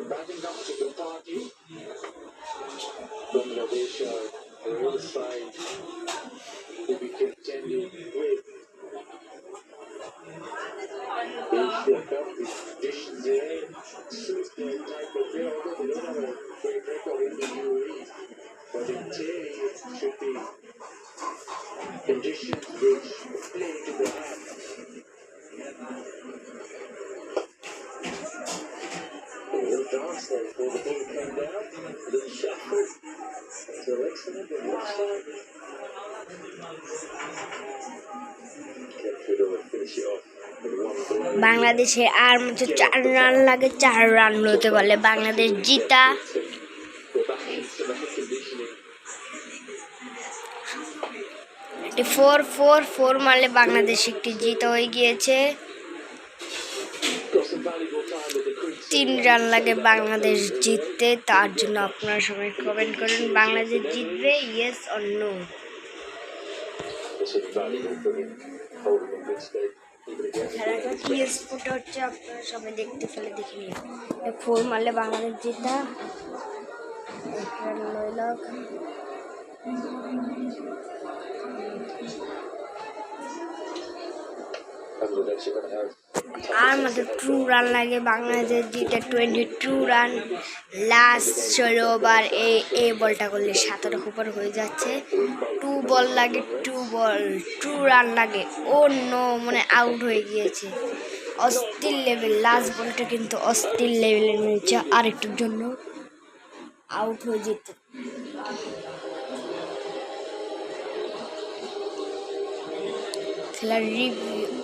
batting comes to the party. Bangladesh are the real side to be contending with Asia Cup. The conditions there suit their type of play, although they don't have a great record in the UAE. But in theory, it should be conditions which play to their hand. A little dance there before the ball came down. A little shuffle. So excellent on one side. Kept it over, finish it off with one blow. বাংলাদেশে আর মাত্র 4 run লাগে, 4 run হতে পারলে বাংলাদেশ জিতা। Go back into the conditioning. 4 মারলে বাংলাদেশ একটি জিতা হয়ে গিয়েছে। Got some valuable time with the crease. 3 run লাগে বাংলাদেশ জিততে। তার জন্য আপনারা সবাই কমেন্ট করেন বাংলাদেশ জিতবে, yes or no. This is valuable for him. Holding in good state. Even again. খেলাটা কি স্পোর্ট হচ্ছে আপনারা সবাই দেখতে পেলে দেখে নিন। 4 মারলে বাংলাদেশ জিতা। 1 রান লইলক। Bangladesh are going to have আর মাত্র 2 রান লাগে বাংলাদেশ জিতে। 22 রান লাস্ট 16 ওভার। এই বলটা করলে 17 ওভার হয়ে যাচ্ছে। 2 বল লাগে, 2 রান লাগে। ও নো, মানে আউট হয়ে গিয়েছে। অস্থির লেভেল, লাস্ট বলটা কিন্তু অস্থির লেভেলের নিচে আরেকটুর জন্য আউট হয়ে যেত। খেলার রিভিউ